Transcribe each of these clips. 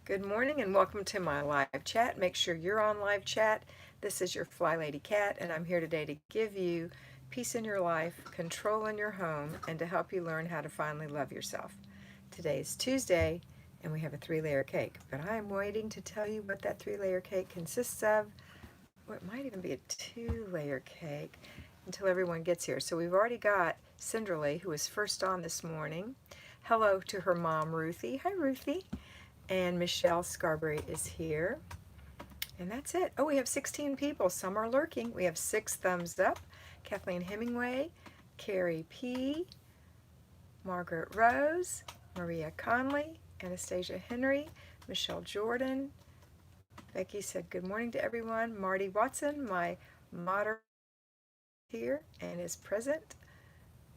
Good morning and welcome to my live chat. Make sure you're on live chat. This is your Flylady Kat, and I'm here today to give you peace in your life, control in your home, and to help you learn how to finally love yourself. Today is Tuesday, and we have a 3-layer cake, but I'm waiting to tell you what that 3-layer cake consists of. Well, it might even be a 2-layer cake until everyone gets here. So we've already got Cinderly, who was first on this morning. Hello to her mom, Ruthie. Hi, Ruthie. And Michelle Scarberry is here. And that's it. Oh, we have 16 people. Some are lurking. We have 6 thumbs up. Kathleen Hemingway, Carrie P., Margaret Rose, Maria Conley, Anastasia Henry, Michelle Jordan. Becky said good morning to everyone. Marty Watson, my moderator, here and is present.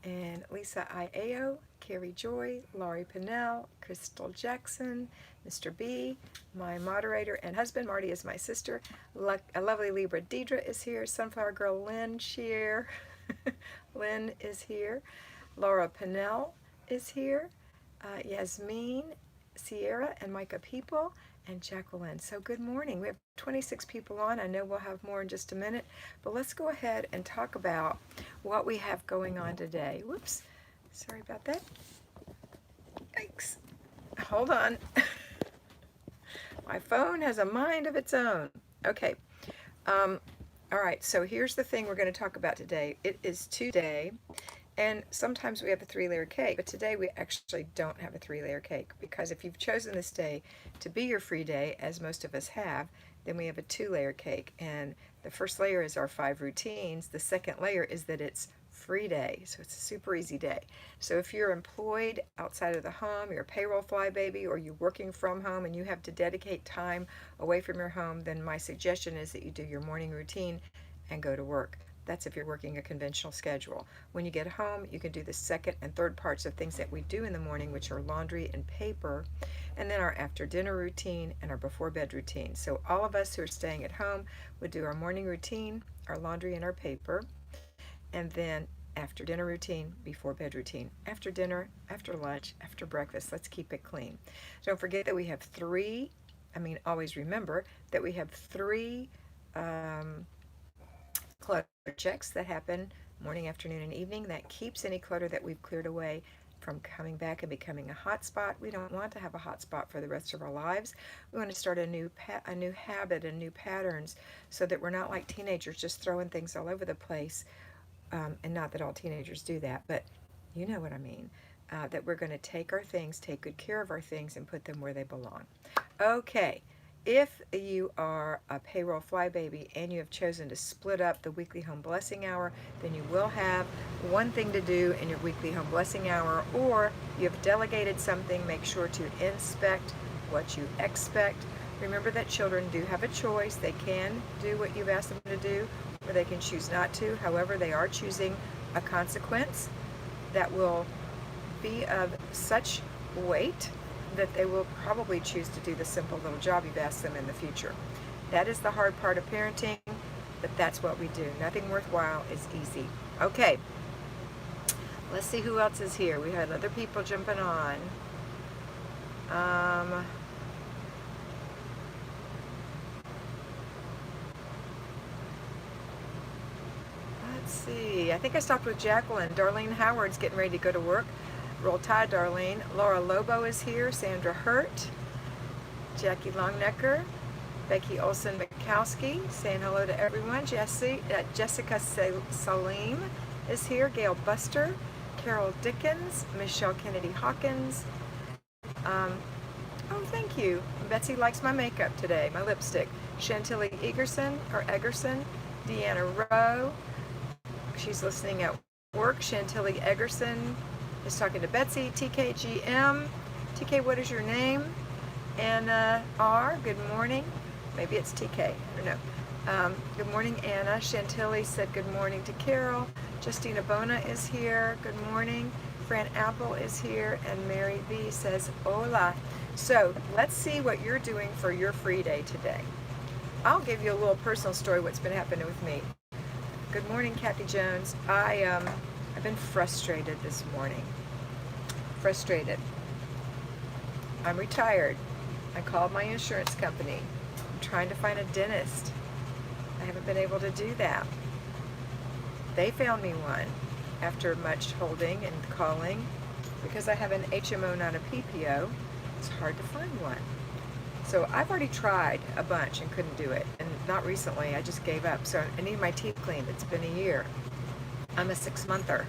And Lisa Iao, Carrie Joy, Laurie Pinnell, Crystal Jackson, Mr. B, my moderator and husband. Marty is my sister. A lovely Libra Deidre is here. Sunflower Girl Lynn Shear. Lynn is here. Laura Pinnell is here. Yasmin, Sierra, and Micah People, and Jacqueline. So good morning. We have 26 people on. I know we'll have more in just a minute, but let's go ahead and talk about what we have going on today. Whoops, sorry about that. Yikes. Hold on. My phone has a mind of its own. Okay. All right, so here's the thing we're going to talk about today. It is Tuesday, and sometimes we have a 3-layer cake, but today we actually don't have a 3-layer cake, because if you've chosen this day to be your free day, as most of us have, then we have a 2-layer cake. And the first layer is our 5 routines. The second layer is that it's free day, so it's a super easy day. So if you're employed outside of the home, you're a payroll flybaby, or you're working from home and you have to dedicate time away from your home, then my suggestion is that you do your morning routine and go to work. That's if you're working a conventional schedule. When you get home, you can do the second and third parts of things that we do in the morning, which are laundry and paper, and then our after dinner routine and our before bed routine. So all of us who are staying at home would do our morning routine, our laundry and our paper, and then after dinner routine, before bed routine, after dinner, after lunch, after breakfast. Let's keep it clean. Don't forget that we have always remember that we have 3 clutter checks that happen morning, afternoon, and evening. That keeps any clutter that we've cleared away from coming back and becoming a hot spot. We don't want to have a hot spot for the rest of our lives. We want to start a new habit and new patterns, so that we're not like teenagers just throwing things all over the place. And not that all teenagers do that, but you know what I mean. That we're going to take our things, take good care of our things, and put them where they belong. Okay, if you are a payroll flybaby and you have chosen to split up the weekly home blessing hour, then you will have one thing to do in your weekly home blessing hour, or you have delegated something. Make sure to inspect what you expect. Remember that children do have a choice. They can do what you've asked them to do, or they can choose not to. However, they are choosing a consequence that will be of such weight that they will probably choose to do the simple little job you've asked them in the future. That is the hard part of parenting, but that's what we do. Nothing worthwhile is easy. Okay, let's see who else is here. We had other people jumping on. Let's see. I think I stopped with Jacqueline. Darlene Howard's getting ready to go to work. Roll Tide, Darlene. Laura Lobo is here. Sandra Hurt. Jackie Longnecker. Becky Olson-Mikowski saying hello to everyone. Jessica Salim is here. Gail Buster. Carol Dickens. Michelle Kennedy Hawkins. Oh, thank you. Betsy likes my makeup today, my lipstick. Chantilly Egerson. Deanna Rowe. She's listening at work. Chantilly Egerson is talking to Betsy. TKGM. TK, what is your name? Anna R. Good morning. Maybe it's TK. I don't know. Good morning, Anna. Chantilly said good morning to Carol. Justina Bona is here. Good morning. Fran Apple is here. And Mary B says hola. So let's see what you're doing for your free day today. I'll give you a little personal story what's been happening with me. Good morning, Kathy Jones. I've been frustrated this morning. Frustrated. I'm retired. I called my insurance company. I'm trying to find a dentist. I haven't been able to do that. They found me one after much holding and calling. Because I have an HMO, not a PPO, it's hard to find one. So I've already tried a bunch and couldn't do it. And not recently, I just gave up. So I need my teeth cleaned. It's been a year. I'm a 6-monther.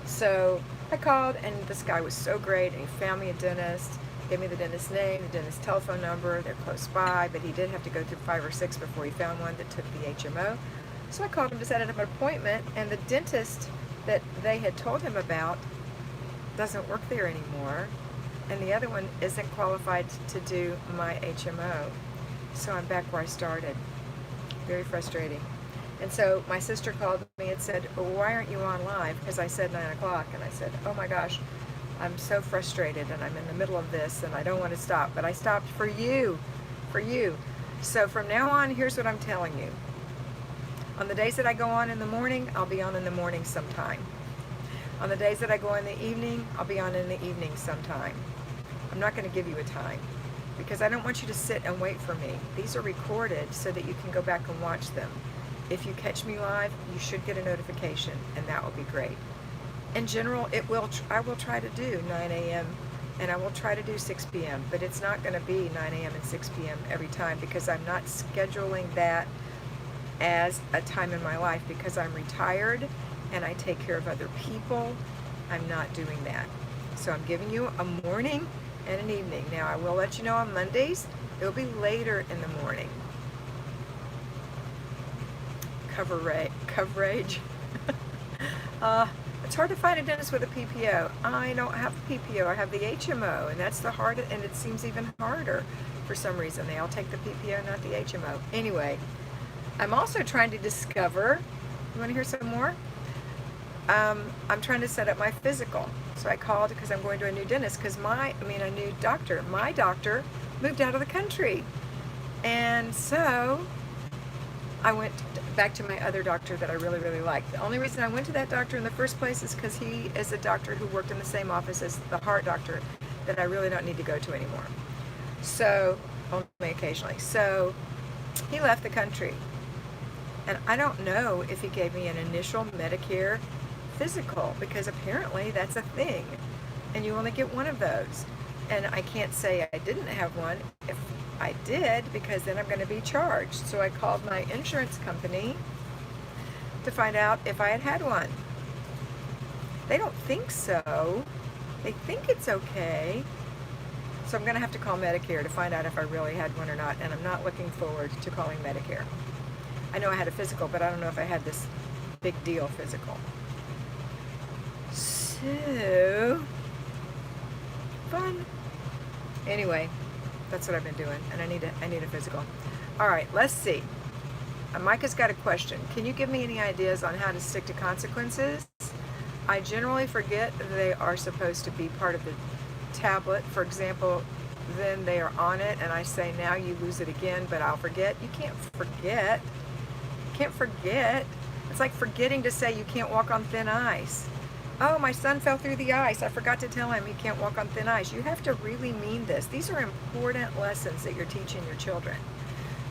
So I called, and this guy was so great, and he found me a dentist, gave me the dentist's name, the dentist's telephone number. They're close by, but he did have to go through 5 or 6 before he found one that took the HMO. So I called him to set up an appointment, and the dentist that they had told him about doesn't work there anymore, and the other one isn't qualified to do my HMO. So I'm back where I started. Very frustrating. And so my sister called me and said, well, why aren't you on live? Because I said 9 o'clock, and I said, oh my gosh, I'm so frustrated, and I'm in the middle of this, and I don't want to stop, but I stopped for you, for you. So from now on, here's what I'm telling you. On the days that I go on in the morning, I'll be on in the morning sometime. On the days that I go in the evening, I'll be on in the evening sometime. I'm not going to give you a time because I don't want you to sit and wait for me. These are recorded so that you can go back and watch them. If you catch me live, you should get a notification, and that will be great. In general, I will try to do 9 a.m. and I will try to do 6 p.m., but it's not going to be 9 a.m. and 6 p.m. every time because I'm not scheduling that as a time in my life because I'm retired and I take care of other people. I'm not doing that. So I'm giving you a morning and an evening. Now I will let you know on Mondays, it'll be later in the morning. Coverage. It's hard to find a dentist with a PPO. I don't have a PPO, I have the HMO, and that's the hard, and it seems even harder for some reason. They all take the PPO, not the HMO. Anyway, I'm also trying to discover, you want to hear some more? I'm trying to set up my physical. So I called because I'm going to a new dentist because a new doctor. My doctor moved out of the country. And so I went back to my other doctor that I really, really liked. The only reason I went to that doctor in the first place is because he is a doctor who worked in the same office as the heart doctor that I really don't need to go to anymore. So, only occasionally. So, he left the country. And I don't know if he gave me an initial Medicare physical because apparently that's a thing. And you only get one of those. And I can't say I didn't have one if I did because then I'm going to be charged. So I called my insurance company to find out if I had had one. They don't think so. They think it's okay. So I'm going to have to call Medicare to find out if I really had one or not. And I'm not looking forward to calling Medicare. I know I had a physical, but I don't know if I had this big deal physical. So, fun. Anyway, that's what I've been doing, and I need a physical. All right, let's see. Micah's got a question. Can you give me any ideas on how to stick to consequences? I generally forget they are supposed to be part of the tablet. For example, then they are on it, and I say, now you lose it again, but I'll forget. You can't forget. You can't forget. It's like forgetting to say you can't walk on thin ice. Oh, my son fell through the ice. I forgot to tell him he can't walk on thin ice. You have to really mean this. These are important lessons that you're teaching your children,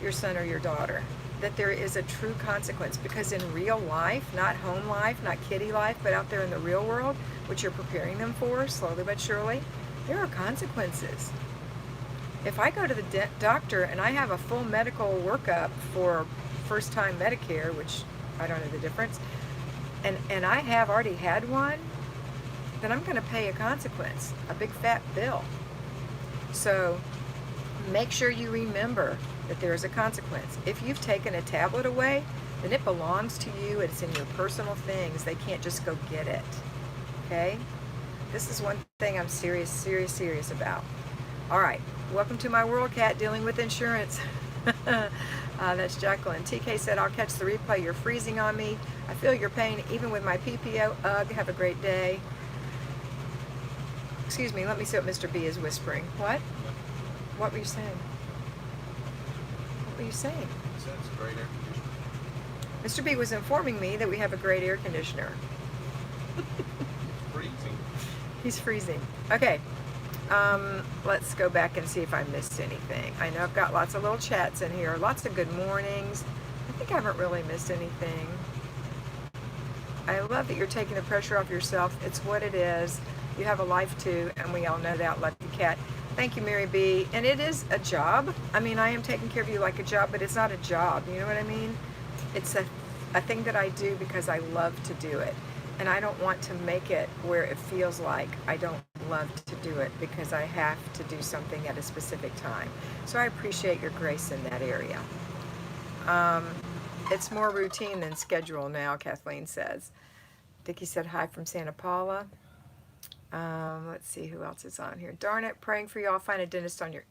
your son or your daughter, that there is a true consequence because in real life, not home life, not kiddie life, but out there in the real world, which you're preparing them for slowly but surely, there are consequences. If I go to the doctor and I have a full medical workup for first-time Medicare, which I don't know the difference, and I have already had one, then I'm going to pay a consequence, a big fat bill. So make sure you remember that there is a consequence. If you've taken a tablet away, then it belongs to you. It's in your personal things. They can't just go get it. Okay? This is one thing I'm serious about. All right. Welcome to my world, Kat, dealing with insurance. That's Jacqueline. TK said, I'll catch the replay. You're freezing on me. I feel your pain even with my PPO. Ugh, have a great day. Excuse me, let me see what Mr. B is whispering. What? What were you saying? What were you saying? He said it's a great air conditioner. Mr. B was informing me that we have a great air conditioner. Freezing. He's freezing. Okay. Let's go back and see if I missed anything. I know I've got lots of little chats in here, lots of good mornings. I think I haven't really missed anything. I love that you're taking the pressure off yourself. It's what it is. You have a life too, and we all know that. Lucky Cat. Thank you, Mary B. And it is a job. I mean, I am taking care of you like a job, but it's not a job. You know what I mean? It's a thing that I do because I love to do it. And I don't want to make it where it feels like I don't love to do it because I have to do something at a specific time. So I appreciate your grace in that area. It's more routine than schedule now, Kathleen says. Dickie said hi from Santa Paula. Let's see who else is on here. Darn it, praying for you. I'll find a dentist on your.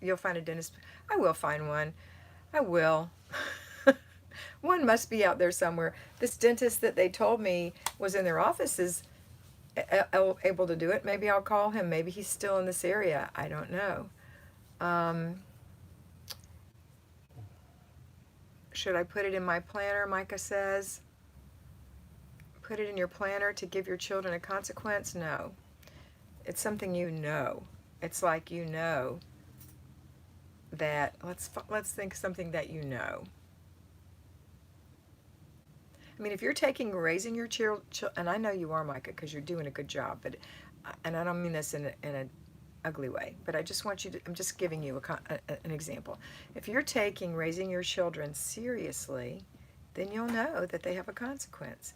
You'll find a dentist. I will find one. I will. One must be out there somewhere. This dentist that they told me was in their office is able to do it. Maybe I'll call him. Maybe he's still in this area. I don't know. Should I put it in my planner? Micah says. Put it in your planner to give your children a consequence? No. It's something you know. It's like you know that, let's think something that you know. I mean, if you're raising your children, and I know you are, Micah, because you're doing a good job, but, and I don't mean this in an ugly way, but I just want you to, I'm just giving you an example. If you're raising your children seriously, then you'll know that they have a consequence.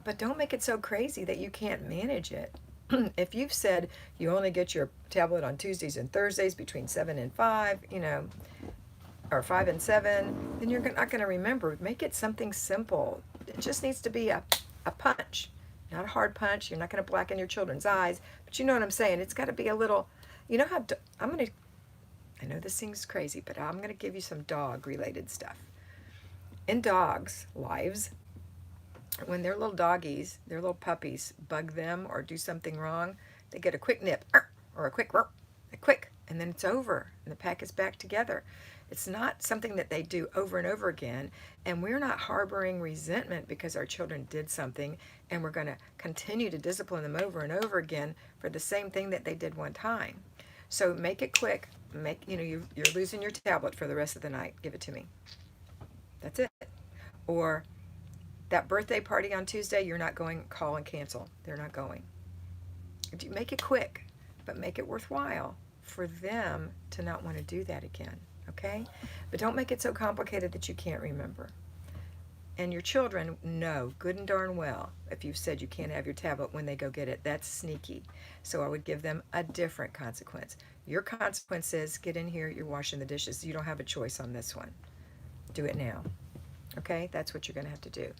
But don't make it so crazy that you can't manage it. If you've said you only get your tablet on Tuesdays and Thursdays between 7 and 5, or 5 and 7, then you're not going to remember. Make it something simple. It just needs to be a punch, not a hard punch. You're not going to blacken your children's eyes, but you know what I'm saying. It's got to be a little, how, I know this seems crazy, but I'm going to give you some dog-related stuff. In dogs' lives, when their little doggies, their little puppies, bug them or do something wrong, they get a quick nip or a quick, and then it's over, and the pack is back together. It's not something that they do over and over again, and we're not harboring resentment because our children did something, and we're going to continue to discipline them over and over again for the same thing that they did one time. So make it quick. You're losing your tablet for the rest of the night. Give it to me. That's it. Or that birthday party on Tuesday, you're not going, call and cancel. They're not going. Make it quick, but make it worthwhile for them to not want to do that again, okay? But don't make it so complicated that you can't remember. And your children know good and darn well if you've said you can't have your tablet when they go get it. That's sneaky. So I would give them a different consequence. Your consequence is, get in here, you're washing the dishes. You don't have a choice on this one. Do it now. Okay? That's what you're going to have to do.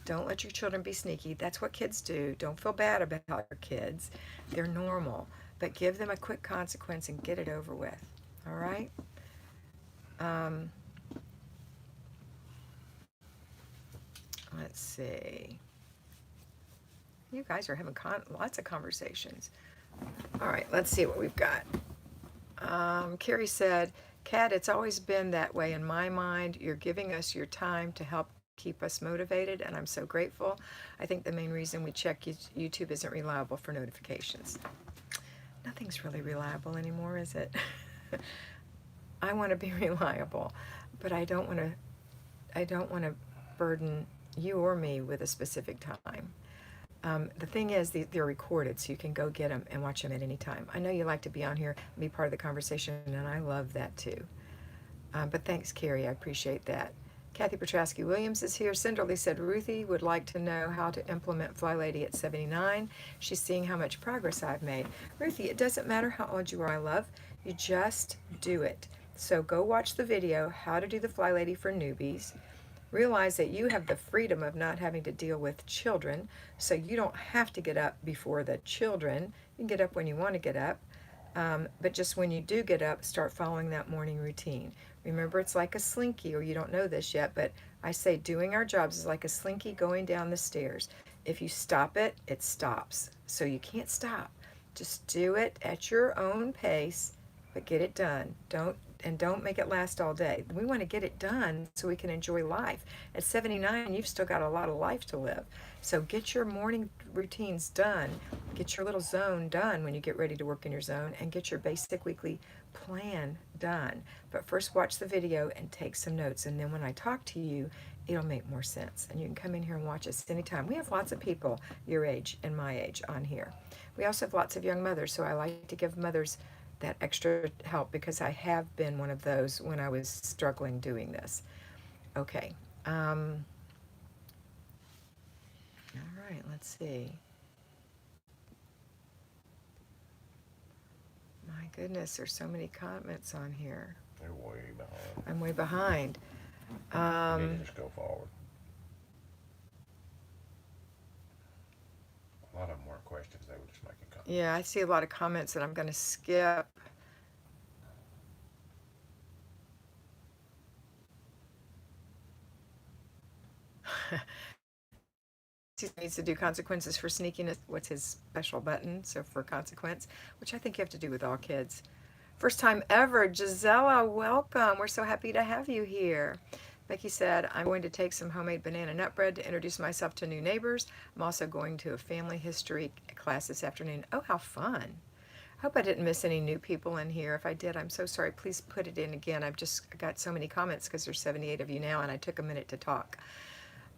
Don't let your children be sneaky. That's what kids do. Don't feel bad about your kids. They're normal. But give them a quick consequence and get it over with. All right? Let's see. You guys are having lots of conversations. All right, let's see what we've got. Carrie said, Kat, it's always been that way in my mind. You're giving us your time to help keep us motivated, and I'm so grateful. I think the main reason we check YouTube isn't reliable for notifications. Nothing's really reliable anymore, is it? I want to be reliable, but I don't want to burden you or me with a specific time. The thing is, they're recorded, so you can go get them and watch them at any time. I know you like to be on here and be part of the conversation, and I love that too. But thanks, Carrie. I appreciate that. Kathy Petrosky Williams is here. Cinderly said, Ruthie would like to know how to implement Flylady at 79. She's seeing how much progress I've made. Ruthie, it doesn't matter how old you are, I love. You just do it. So go watch the video, How to Do the Flylady for Newbies. Realize that you have the freedom of not having to deal with children, so you don't have to get up before the children. You can get up when you want to get up, but just when you do get up, start following that morning routine. Remember, it's like a slinky, or you don't know this yet, but I say doing our jobs is like a slinky going down the stairs. If you stop it, it stops. So you can't stop. Just do it at your own pace, but get it done. Don't and don't make it last all day. We want to get it done so we can enjoy life. At 79, you've still got a lot of life to live. So get your morning routines done. Get your little zone done when you get ready to work in your zone, and get your basic weekly plan done. But first watch the video and take some notes, and then when I talk to you, it'll make more sense. And you can come in here and watch us anytime. We have lots of people your age and my age on here. We also have lots of young mothers, so I like to give mothers that extra help because I have been one of those when I was struggling doing this. Okay. All right, let's see. My goodness, there's so many comments on here. They're way behind. I'm way behind. You need to just go forward. A lot of them weren't questions, they were just making comments. Yeah, I see a lot of comments that I'm going to skip. He needs to do consequences for sneakiness. What's his special button? So for consequence, which I think you have to do with all kids. First time ever, Gisela, welcome. We're so happy to have you here. Becky said, I'm going to take some homemade banana nut bread to introduce myself to new neighbors. I'm also going to a family history class this afternoon. Oh, how fun. I hope I didn't miss any new people in here. If I did, I'm so sorry. Please put it in again. I've just got so many comments because there's 78 of you now, and I took a minute to talk.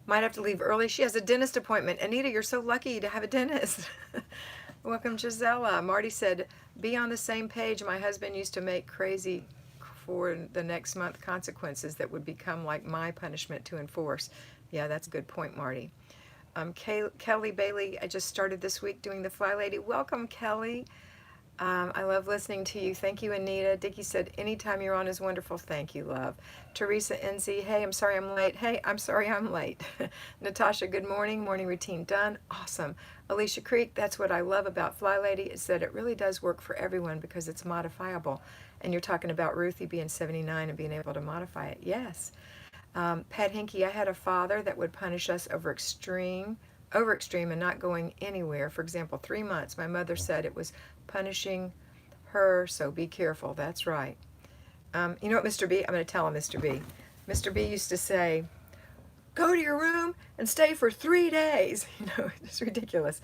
Might have to leave early. She has a dentist appointment. Anita, you're so lucky to have a dentist. Welcome, Gisela. Marty said, be on the same page. My husband used to make crazy for the next month consequences that would become like my punishment to enforce. Yeah, that's a good point, Marty. Kelly Bailey, I just started this week doing the Flylady. Welcome, Kelly. I love listening to you. Thank you, Anita. Dickie said, anytime you're on is wonderful. Thank you, love. Teresa NZ, hey, I'm sorry I'm late. Hey, I'm sorry I'm late. Natasha, good morning. Morning routine done. Awesome. Alicia Creek, that's what I love about Flylady is that it really does work for everyone because it's modifiable. And you're talking about Ruthie being 79 and being able to modify it. Yes. Pat Hinkie, I had a father that would punish us over extreme and not going anywhere. For example, 3 months. My mother said it was punishing her, so be careful. That's right. You know what, Mr. B? I'm going to tell him, Mr. B. Mr. B used to say, go to your room and stay for 3 days. You know, it's ridiculous.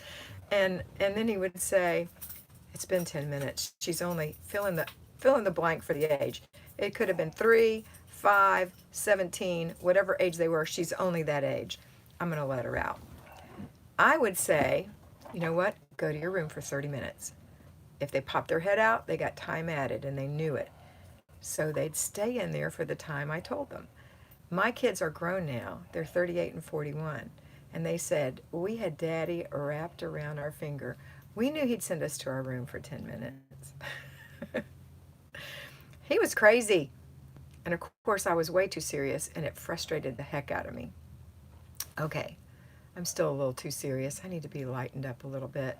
And then he would say, it's been 10 minutes. She's only fill in the blank for the age. It could have been 3, 5, 17, whatever age they were. She's only that age. I'm going to let her out. I would say, you know what? Go to your room for 30 minutes. If they popped their head out, they got time added and they knew it. So they'd stay in there for the time I told them. My kids are grown now. They're 38 and 41. And they said, we had Daddy wrapped around our finger. We knew he'd send us to our room for 10 minutes. He was crazy. And of course I was way too serious and it frustrated the heck out of me. Okay, I'm still a little too serious. I need to be lightened up a little bit.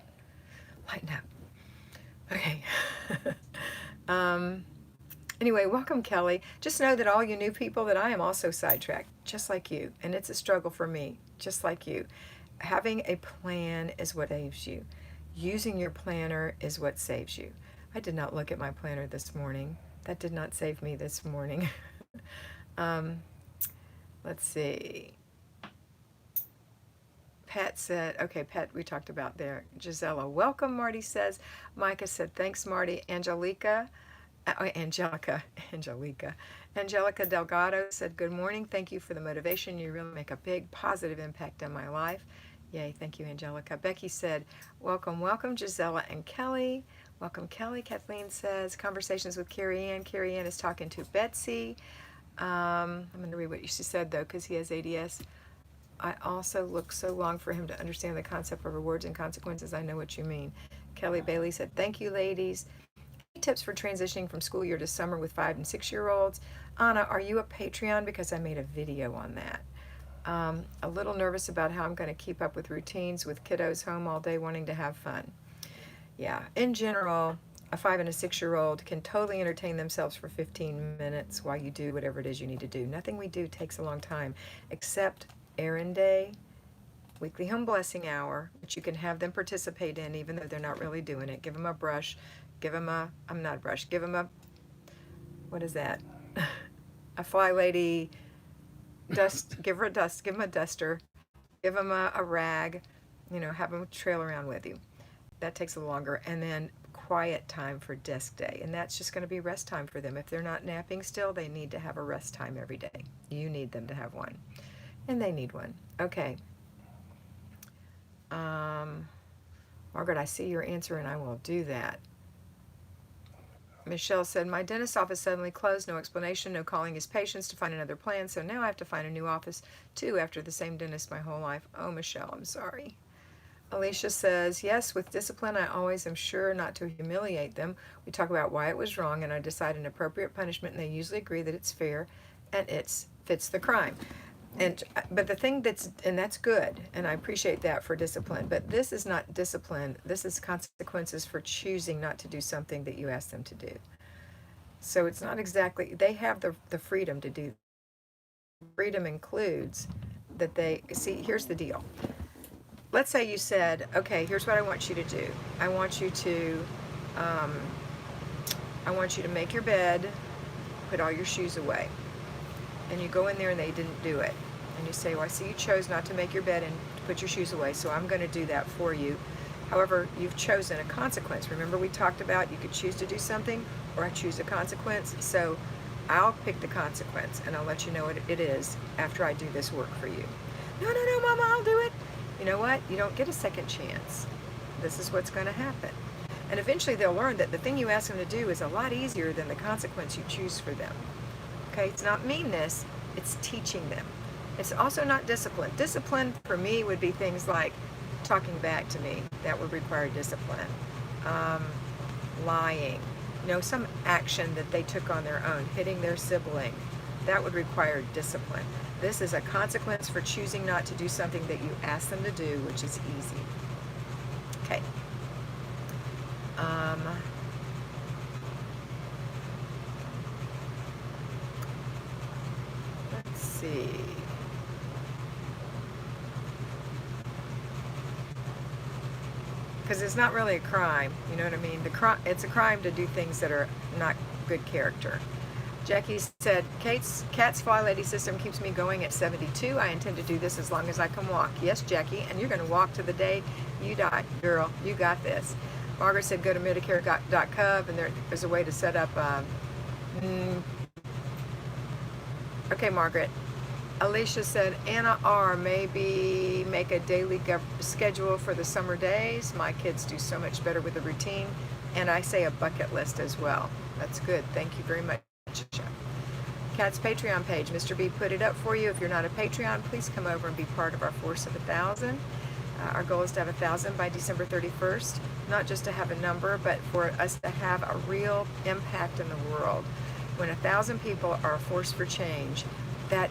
Lighten up. Okay. Anyway, welcome, Kelly. Just know that all you new people that I am also sidetracked, just like you. And it's a struggle for me, just like you. Having a plan is what saves you. Using your planner is what saves you. I did not look at my planner this morning. That did not save me this morning. Let's see. Pat said, okay, Pat, we talked about there. Gisela, welcome, Marty says. Micah said, thanks, Marty. Angelica Delgado said, good morning. Thank you for the motivation. You really make a big positive impact on my life. Yay, thank you, Angelica. Becky said, welcome, welcome, Gisela and Kelly. Welcome, Kelly. Kathleen says, conversations with Carrie Ann. Carrie Ann is talking to Betsy. I'm going to read what she said, though, because he has ADS. I also look so long for him to understand the concept of rewards and consequences. I know what you mean. Kelly Bailey said, thank you, ladies. Any tips for transitioning from school year to summer with 5 and 6-year-olds? Anna, are you a Patreon? Because I made a video on that. A little nervous about how I'm going to keep up with routines with kiddos home all day wanting to have fun. Yeah, in general, a 5 and a 6-year-old can totally entertain themselves for 15 minutes while you do whatever it is you need to do. Nothing we do takes a long time, except errand day, weekly home blessing hour, which you can have them participate in even though they're not really doing it. Give them a brush, give them a what is that? A Flylady dust, give her a dust, give them a duster, give them a rag, have them trail around with you. That takes a little longer. And then quiet time for desk day. And that's just going to be rest time for them. If they're not napping still, they need to have a rest time every day. You need them to have one. And they need one. Okay. Margaret, I see your answer and I will do that. Michelle said, my dentist office suddenly closed, no explanation, no calling his patients to find another plan, so now I have to find a new office too after the same dentist my whole life. Oh, Michelle, I'm sorry. Alicia says, yes, with discipline, I always am sure not to humiliate them. We talk about why it was wrong, and I decide an appropriate punishment, and they usually agree that it's fair and it fits the crime. But the thing that's good, and I appreciate that for discipline, but this is not discipline. This is consequences for choosing not to do something that you ask them to do. So it's not exactly, they have the freedom to do. Freedom includes that here's the deal. Let's say you said, okay, here's what I want you to do. I want you to make your bed, put all your shoes away. And you go in there and they didn't do it. And you say, well, I see you chose not to make your bed and to put your shoes away, so I'm going to do that for you. However, you've chosen a consequence. Remember we talked about you could choose to do something or I choose a consequence. So I'll pick the consequence and I'll let you know what it is after I do this work for you. No, Mama, I'll do it. You know what? You don't get a second chance. This is what's going to happen. And eventually they'll learn that the thing you ask them to do is a lot easier than the consequence you choose for them. Okay, it's not meanness, it's teaching them. It's also not discipline. Discipline for me would be things like talking back to me. That would require discipline. Lying. Some action that they took on their own. Hitting their sibling. That would require discipline. This is a consequence for choosing not to do something that you ask them to do, which is easy. Okay. Let's see. Because it's not really a crime, you know what I mean? It's a crime to do things that are not good character. Jackie said, Kat's Flylady system keeps me going at 72. I intend to do this as long as I can walk. Yes, Jackie, and you're going to walk to the day you die. Girl, you got this. Margaret said, go to Medicare.gov, and there's a way to set up... Okay, Margaret. Alicia said, Anna R. maybe make a daily schedule for the summer days. My kids do so much better with a routine. And I say a bucket list as well. That's good. Thank you very much. Kat's Patreon page. Mr. B put it up for you. If you're not a Patreon, please come over and be part of our force of 1,000. Our goal is to have 1,000 by December 31st. Not just to have a number, but for us to have a real impact in the world. When 1,000 people are a force for change, that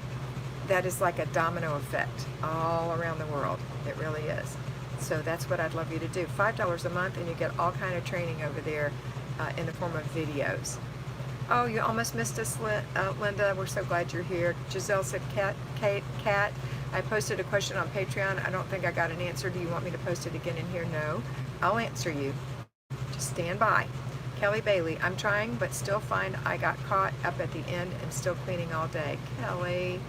is like a domino effect all around the world. It really is. So that's what I'd love you to do. $5 a month, and you get all kind of training over there in the form of videos. Oh, you almost missed us, Linda. We're so glad you're here. Giselle said, Kat, I posted a question on Patreon. I don't think I got an answer. Do you want me to post it again in here? No. I'll answer you. Just stand by. Kelly Bailey, I'm trying, but still find I got caught up at the end and still cleaning all day. Kelly.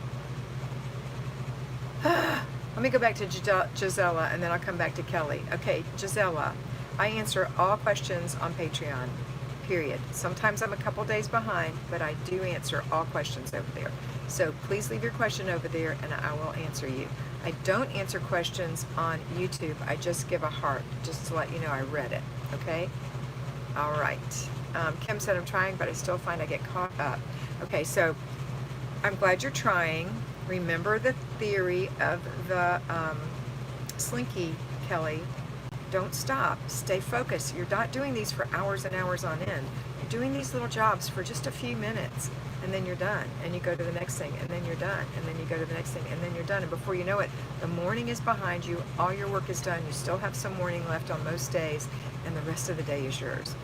Let me go back to Gisela, and then I'll come back to Kelly. Okay, Gisela, I answer all questions on Patreon, period. Sometimes I'm a couple days behind, but I do answer all questions over there. So please leave your question over there, and I will answer you. I don't answer questions on YouTube. I just give a heart, just to let you know I read it, okay? All right. Kim said, I'm trying, but I still find I get caught up. Okay, so I'm glad you're trying. Remember the theory of the slinky, Kelly. Don't stop. Stay focused. You're not doing these for hours and hours on end. You're doing these little jobs for just a few minutes, and then you're done. And you go to the next thing, and then you're done. And then you go to the next thing, and then you're done. And before you know it, the morning is behind you. All your work is done. You still have some morning left on most days, and the rest of the day is yours.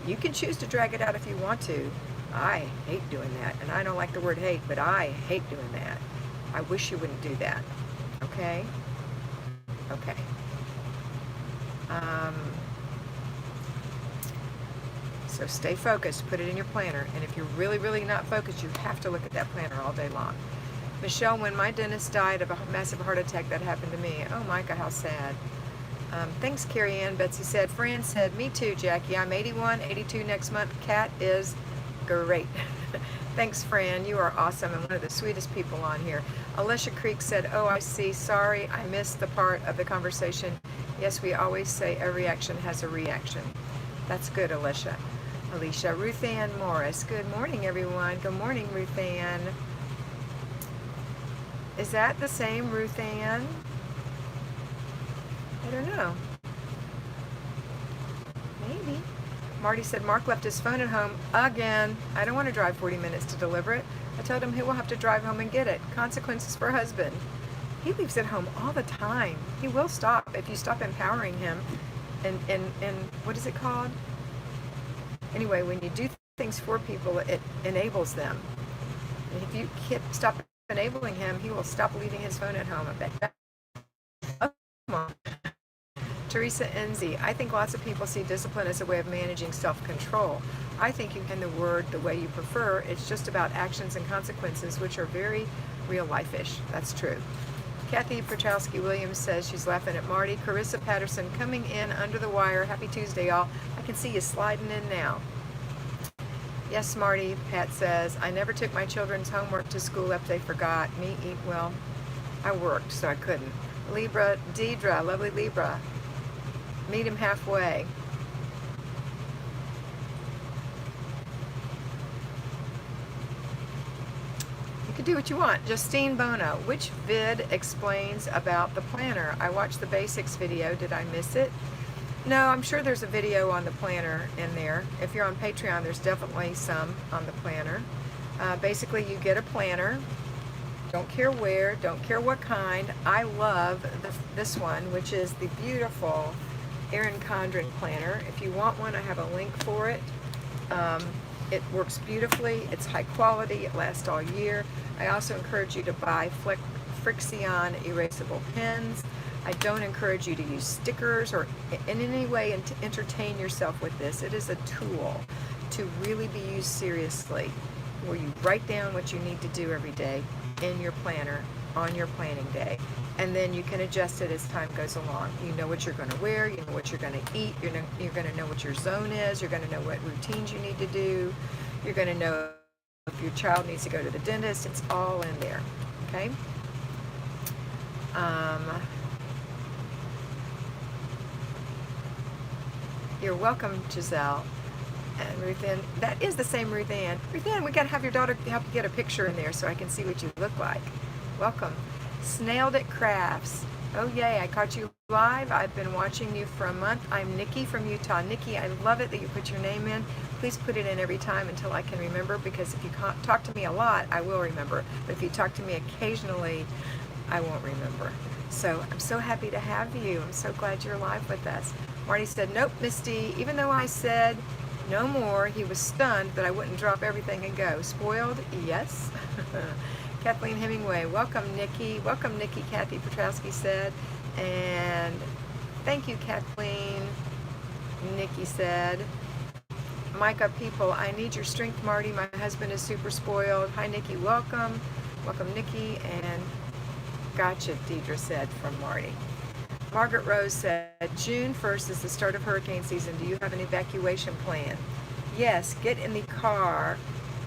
You can choose to drag it out if you want to. I hate doing that. And I don't like the word hate, but I hate doing that. I wish you wouldn't do that. Okay? Okay. So stay focused, put it in your planner, and if you're really, really not focused, you have to look at that planner all day long. Michelle, when my dentist died of a massive heart attack, that happened to me. Oh, Micah, how sad. Thanks, Carrie Ann. Betsy said, Fran said, me too, Jackie. I'm 81, 82 next month. Kat is great. Thanks, Fran. You are awesome and one of the sweetest people on here. Alicia Creek said, oh, I see. Sorry, I missed the part of the conversation. Yes, we always say every action has a reaction. That's good, Alicia. Ruth Ann Morris. Good morning, everyone. Good morning, Ruth Ann. Is that the same Ruth Ann? I don't know. Maybe. Marty said Mark left his phone at home again. I don't want to drive 40 minutes to deliver it. I told him he will have to drive home and get it. Consequences for husband. He leaves it home all the time. He will stop if you stop empowering him. And what is it called? Anyway, when you do things for people, it enables them. And if you stop enabling him, he will stop leaving his phone at home. I bet. Oh, come on. Teresa Enzi, I think lots of people see discipline as a way of managing self-control. I think you can the word the way you prefer. It's just about actions and consequences, which are very real-life-ish. That's true. Kathy Petrowski-Williams says she's laughing at Marty. Carissa Patterson coming in under the wire. Happy Tuesday, y'all. I can see you sliding in now. Yes, Marty, Pat says, I never took my children's homework to school if they forgot. Me eat well. I worked, so I couldn't. Libra, Deidre, lovely Libra. Meet him halfway. You can do what you want. Justine Bono, which vid explains about the planner? I watched the basics video. Did I miss it? No, I'm sure there's a video on the planner in there. If you're on Patreon, there's definitely some on the planner. Basically, you get a planner. Don't care where, don't care what kind. I love this one, which is the beautiful Erin Condren planner. If you want one, I have a link for it. It works beautifully. It's high quality. It lasts all year. I also encourage you to buy Frixion erasable pens. I don't encourage you to use stickers or in any way and to entertain yourself with this. It is a tool to really be used seriously, where you write down what you need to do every day in your planner on your planning day, and then you can adjust it as time goes along. You know what you're going to wear, you know what you're going to eat, you're going to know what your zone is, you're going to know what routines you need to do, you're going to know if your child needs to go to the dentist. It's all in there, okay? You're welcome, Giselle. And Ruth Ann, that is the same Ruth Ann. Ruth Ann, we got to have your daughter help you get a picture in there so I can see what you look like. Welcome. Snailed It Crafts. Oh yay, I caught you live. I've been watching you for a month. I'm Nikki from Utah. Nikki, I love it that you put your name in. Please put it in every time until I can remember, because if you talk to me a lot, I will remember. But if you talk to me occasionally, I won't remember. So I'm so happy to have you. I'm so glad you're live with us. Marty said, nope, Misty, even though I said no more, he was stunned that I wouldn't drop everything and go. Spoiled? Yes. Kathleen Hemingway, welcome, Nikki. Welcome, Nikki, Kathy Petrowski said. And thank you, Kathleen, Nikki said. Micah people, I need your strength, Marty. My husband is super spoiled. Hi, Nikki, welcome. Welcome, Nikki. And gotcha, Deidre said from Marty. Margaret Rose said, June 1st is the start of hurricane season. Do you have an evacuation plan? Yes, get in the car,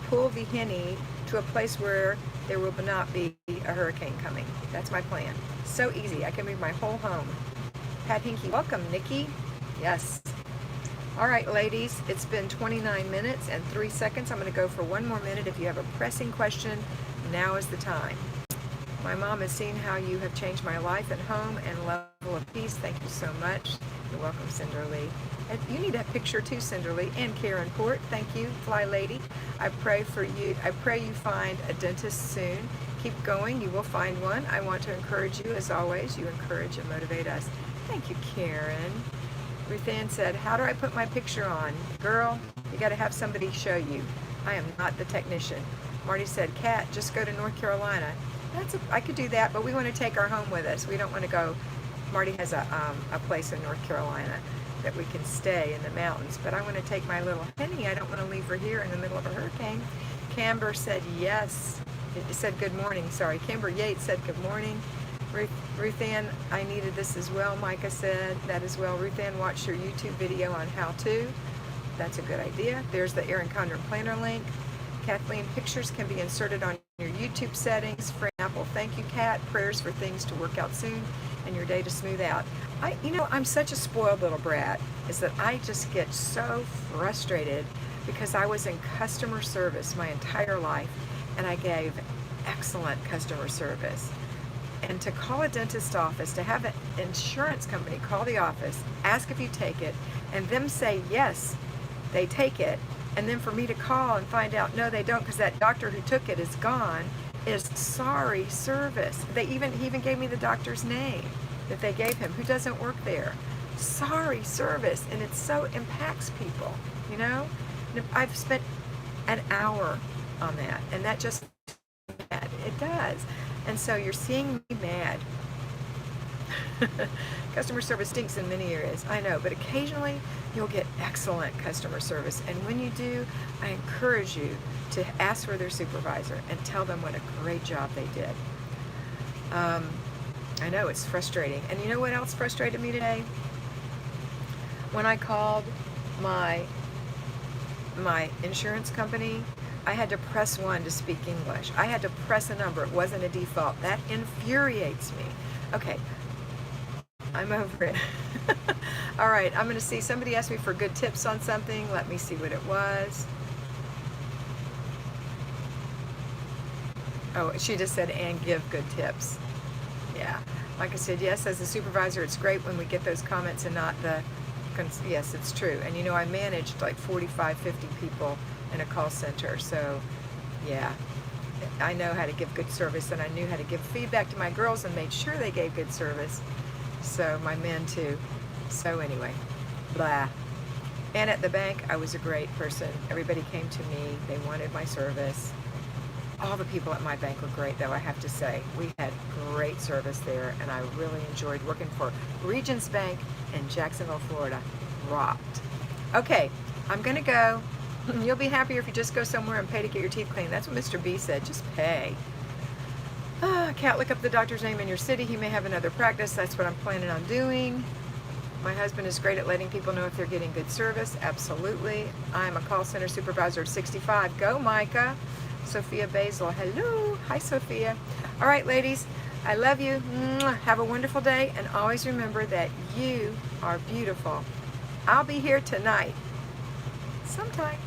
pull the Henny to a place where there will not be a hurricane coming. That's my plan. So easy. I can move my whole home. Pat Hinky, welcome, Nikki. Yes. All right, ladies, it's been 29 minutes and 3 seconds. I'm going to go for one more minute. If you have a pressing question, now is the time. My mom has seen how you have changed my life and home and level of peace. Thank you so much. You're welcome, Cinderly. And you need a picture too, Cinderly. And Karen Port, thank you, Flylady. I pray for you. I pray you find a dentist soon. Keep going. You will find one. I want to encourage you, as always. You encourage and motivate us. Thank you, Karen. Ruth Ann said, how do I put my picture on? Girl, you got to have somebody show you. I am not the technician. Marty said, Kat, just go to North Carolina. I could do that, but we want to take our home with us. We don't want to go. Marty has a place in North Carolina. that we can stay in the mountains. But I want to take my little Henny. I don't want to leave her here in the middle of a hurricane. Camber said yes. It said good morning, sorry. Camber Yates said good morning. Ruth Ann, I needed this as well. Micah said that as well. Ruth Ann watched your YouTube video on how to. That's a good idea. There's the Erin Condren Planner link. Kathleen, pictures can be inserted on your YouTube settings. For example, thank you, Kat. Prayers for things to work out soon and your day to smooth out. I'm such a spoiled little brat, is that I just get so frustrated because I was in customer service my entire life and I gave excellent customer service. And to call a dentist office, to have an insurance company call the office, ask if you take it, and them say yes, they take it, and then for me to call and find out no they don't because that doctor who took it is gone, is sorry service. He even gave me the doctor's name that they gave him who doesn't work there. Sorry service. And it so impacts people, you know. And I've spent an hour on that, and that just, it does. And so you're seeing me mad. Customer service stinks in many areas, I know, but occasionally you'll get excellent customer service. And when you do, I encourage you to ask for their supervisor and tell them what a great job they did. I know it's frustrating. And you know what else frustrated me today? When I called my insurance company, I had to press 1 to speak English. I had to press a number. It wasn't a default. That infuriates me. Okay, I'm over it. All right, I'm going to see. Somebody asked me for good tips on something. Let me see what it was. Oh, she just said, and give good tips. Yeah. Like I said, yes, as a supervisor, it's great when we get those comments and not the... Yes, it's true. And you know, I managed like 45, 50 people in a call center. So, yeah, I know how to give good service, and I knew how to give feedback to my girls and made sure they gave good service. So, my men too. So anyway, blah. And at the bank, I was a great person. Everybody came to me. They wanted my service. All the people at my bank were great, though, I have to say. We had great service there, and I really enjoyed working for Regions Bank in Jacksonville, Florida. Rocked. Okay, I'm going to go. You'll be happier if you just go somewhere and pay to get your teeth cleaned. That's what Mr. B said. Just pay. Kat, look up the doctor's name in your city. He may have another practice. That's what I'm planning on doing. My husband is great at letting people know if they're getting good service. Absolutely. I'm a call center supervisor at 65. Go, Micah. Sophia Basil. Hello. Hi, Sophia. All right, ladies. I love you. Mwah. Have a wonderful day. And always remember that you are beautiful. I'll be here tonight. Sometime.